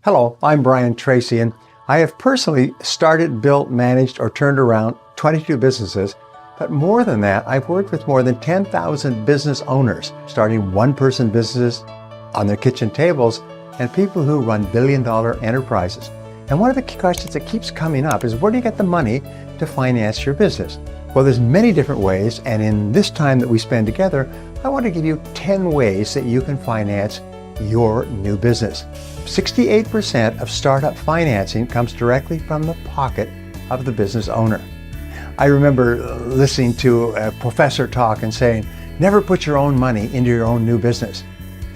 Hello, I'm Brian Tracy, and I have personally started, built, managed, or turned around 22 businesses. But more than that, I've worked with more than 10,000 business owners, starting one-person businesses on their kitchen tables, and people who run billion-dollar enterprises. And one of the questions that keeps coming up is, where do you get the money to finance your business? Well, there's many different ways, and in this time that we spend together, I want to give you 10 ways that you can finance your new business. 68% of startup financing comes directly from the pocket of the business owner. I remember listening to a professor talk and saying, never put your own money into your own new business.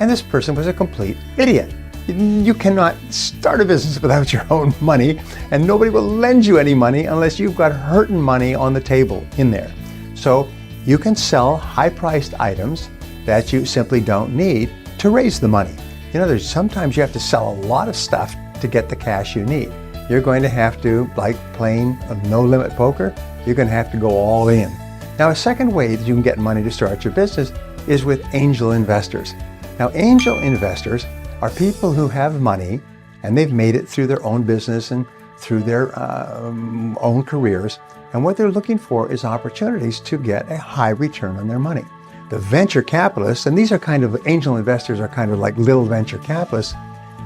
And this person was a complete idiot. You cannot start a business without your own money, and nobody will lend you any money unless you've got hurting money on the table in there. So you can sell high-priced items that you simply don't need to raise the money. You know, sometimes you have to sell a lot of stuff to get the cash you need. You're going to have to, like playing no-limit poker, you're going to have to go all in. Now, a second way that you can get money to start your business is with angel investors. Now, angel investors are people who have money and they've made it through their own business and through their own careers. And what they're looking for is opportunities to get a high return on their money. The venture capitalists, and these are kind of, angel investors are kind of like little venture capitalists,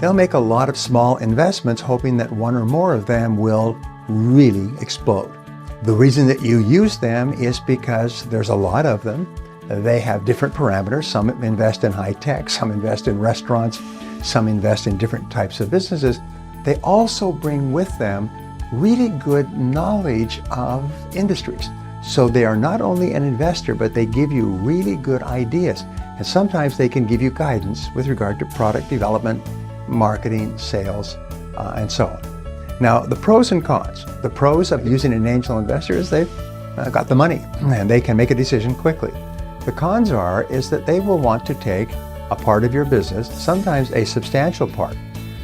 they'll make a lot of small investments hoping that one or more of them will really explode. The reason that you use them is because there's a lot of them. They have different parameters. Some invest in high tech, some invest in restaurants, some invest in different types of businesses. They also bring with them really good knowledge of industries. So they are not only an investor, but they give you really good ideas. And sometimes they can give you guidance with regard to product development, marketing, sales, and so on. Now, the pros and cons. The pros of using an angel investor is they've got the money and they can make a decision quickly. The cons is that they will want to take a part of your business, sometimes a substantial part.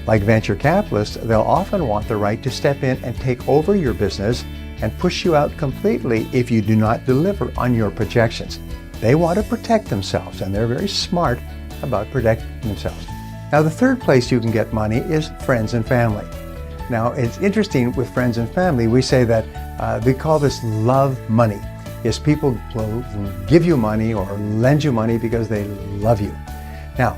Like venture capitalists, they'll often want the right to step in and take over your business and push you out completely if you do not deliver on your projections. They want to protect themselves, and they're very smart about protecting themselves. Now, the third place you can get money is friends and family. Now, it's interesting with friends and family, we say that we call this love money. Is people will give you money or lend you money because they love you. Now,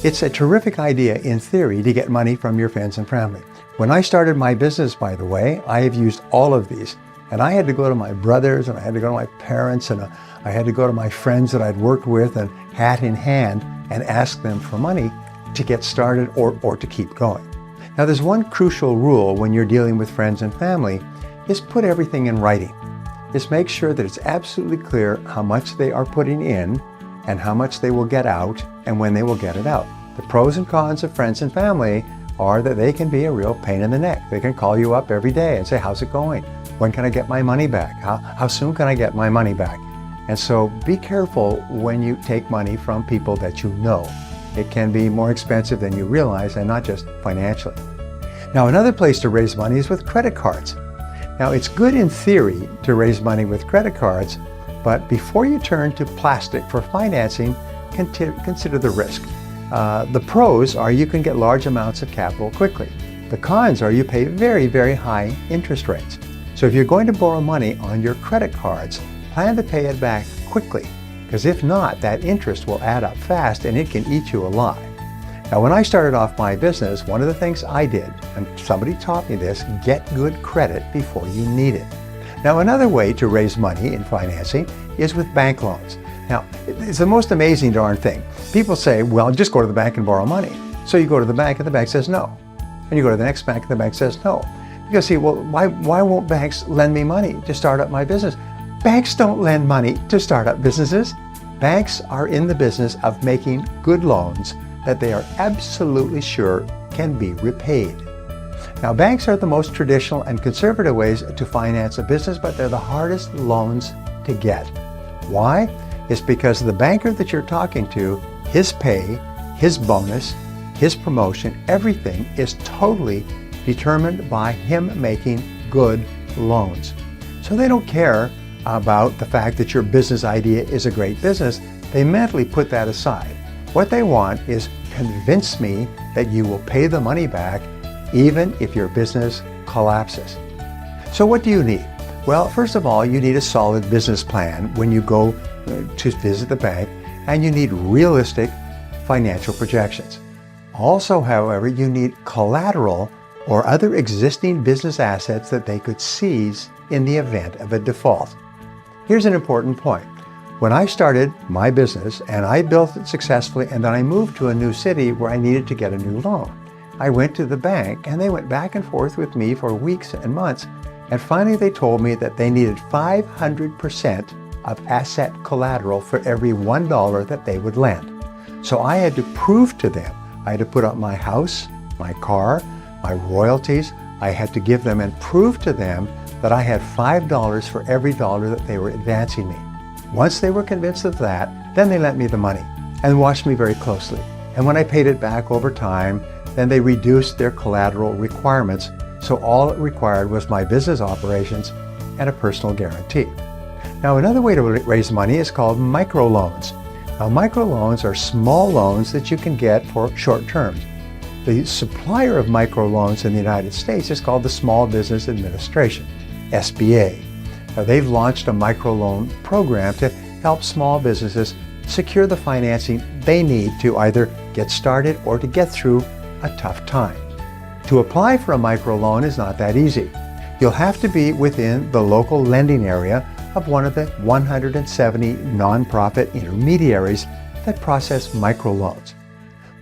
it's a terrific idea in theory to get money from your friends and family. When I started my business, by the way, I have used all of these. And I had to go to my brothers, and I had to go to my parents, and I had to go to my friends that I'd worked with, and hat in hand, and ask them for money to get started or to keep going. Now, there's one crucial rule when you're dealing with friends and family, is put everything in writing. Just make sure that it's absolutely clear how much they are putting in and how much they will get out and when they will get it out. The pros and cons of friends and family are that they can be a real pain in the neck. They can call you up every day and say, how's it going? When can I get my money back? How soon can I get my money back? And so be careful when you take money from people that you know. It can be more expensive than you realize, and not just financially. Now, another place to raise money is with credit cards. Now, it's good in theory to raise money with credit cards, but before you turn to plastic for financing, consider the risk. The pros are you can get large amounts of capital quickly. The cons are you pay very, very high interest rates. So if you're going to borrow money on your credit cards, plan to pay it back quickly, because if not, that interest will add up fast and it can eat you alive. Now, when I started off my business, one of the things I did, and somebody taught me this, get good credit before you need it. Now, another way to raise money in financing is with bank loans. Now, it's the most amazing darn thing. People say, well, just go to the bank and borrow money. So you go to the bank and the bank says no. And you go to the next bank and the bank says no. You go see, well, why won't banks lend me money to start up my business? Banks don't lend money to start up businesses. Banks are in the business of making good loans that they are absolutely sure can be repaid. Now, banks are the most traditional and conservative ways to finance a business, but they're the hardest loans to get. Why? It's because the banker that you're talking to, his pay, his bonus, his promotion, everything is totally determined by him making good loans. So they don't care about the fact that your business idea is a great business. They mentally put that aside. What they want is convince me that you will pay the money back even if your business collapses. So what do you need? Well, first of all, you need a solid business plan when you go to visit the bank, and you need realistic financial projections. Also, however, you need collateral or other existing business assets that they could seize in the event of a default. Here's an important point. When I started my business and I built it successfully, and then I moved to a new city where I needed to get a new loan, I went to the bank and they went back and forth with me for weeks and months, and finally they told me that they needed 500% of asset collateral for every $1 that they would lend. So I had to prove to them, I had to put up my house, my car, my royalties. I had to give them and prove to them that I had $5 for every dollar that they were advancing me. Once they were convinced of that, then they lent me the money and watched me very closely. And when I paid it back over time, then they reduced their collateral requirements, so all it required was my business operations and a personal guarantee. Now, another way to raise money is called microloans. Now, microloans are small loans that you can get for short terms. The supplier of microloans in the United States is called the Small Business Administration, SBA. Now, they've launched a microloan program to help small businesses secure the financing they need to either get started or to get through a tough time. To apply for a microloan is not that easy. You'll have to be within the local lending area of one of the 170 nonprofit intermediaries that process microloans.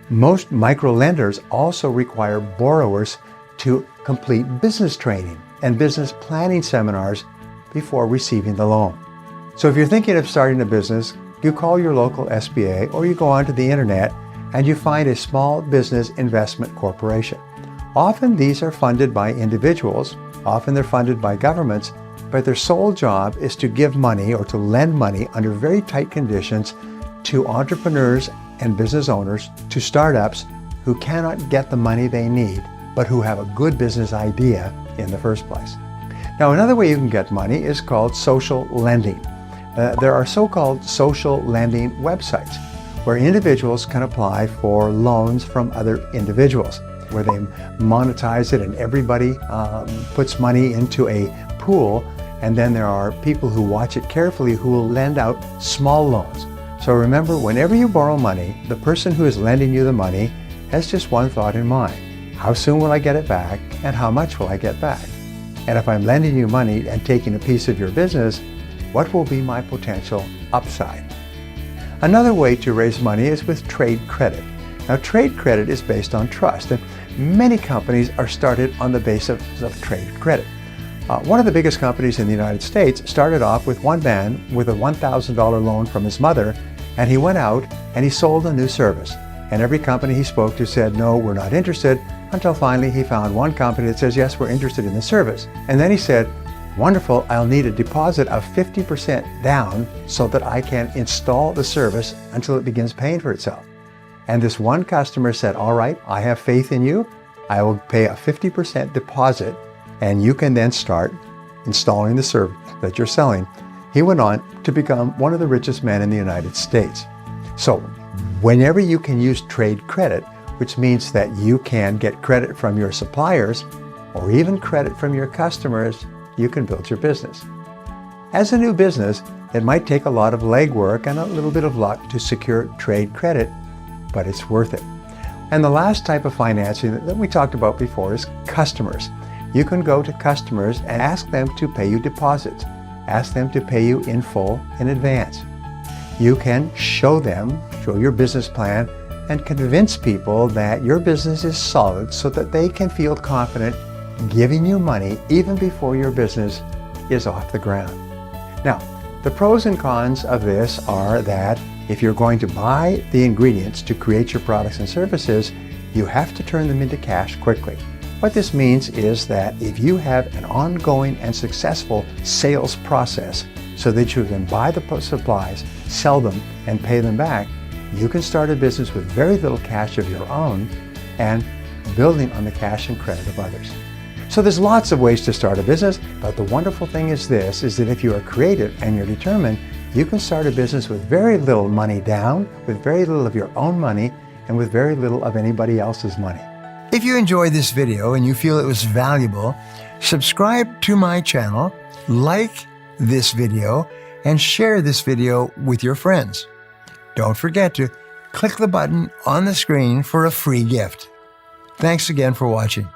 Most microlenders also require borrowers to complete business training and business planning seminars before receiving the loan. So if you're thinking of starting a business, you call your local SBA or you go onto the internet and you find a small business investment corporation. Often these are funded by individuals, often they're funded by governments, but their sole job is to give money or to lend money under very tight conditions to entrepreneurs and business owners, to startups who cannot get the money they need, but who have a good business idea in the first place. Now, another way you can get money is called social lending. There are so-called social lending websites where individuals can apply for loans from other individuals, where they monetize it and everybody puts money into a pool, and then there are people who watch it carefully who will lend out small loans. So remember, whenever you borrow money, the person who is lending you the money has just one thought in mind. How soon will I get it back, and how much will I get back? And if I'm lending you money and taking a piece of your business, what will be my potential upside? Another way to raise money is with trade credit. Now, trade credit is based on trust, and many companies are started on the basis of trade credit. One of the biggest companies in the United States started off with one man with a $1,000 loan from his mother, and he went out and he sold a new service. And every company he spoke to said, no, we're not interested, until finally he found one company that says, yes, we're interested in the service. And then he said, wonderful, I'll need a deposit of 50% down so that I can install the service until it begins paying for itself. And this one customer said, all right, I have faith in you. I will pay a 50% deposit, and you can then start installing the service that you're selling. He went on to become one of the richest men in the United States. So whenever you can use trade credit, which means that you can get credit from your suppliers or even credit from your customers, you can build your business. As a new business, it might take a lot of legwork and a little bit of luck to secure trade credit, but it's worth it. And the last type of financing that we talked about before is customers. You can go to customers and ask them to pay you deposits. Ask them to pay you in full in advance. You can show your business plan and convince people that your business is solid so that they can feel confident giving you money even before your business is off the ground. Now, the pros and cons of this are that if you're going to buy the ingredients to create your products and services, you have to turn them into cash quickly. What this means is that if you have an ongoing and successful sales process so that you can buy the supplies, sell them, and pay them back, you can start a business with very little cash of your own and building on the cash and credit of others. So there's lots of ways to start a business, but the wonderful thing is this, is that if you are creative and you're determined, you can start a business with very little money down, with very little of your own money, and with very little of anybody else's money. If you enjoyed this video and you feel it was valuable, subscribe to my channel, like this video, and share this video with your friends. Don't forget to click the button on the screen for a free gift. Thanks again for watching.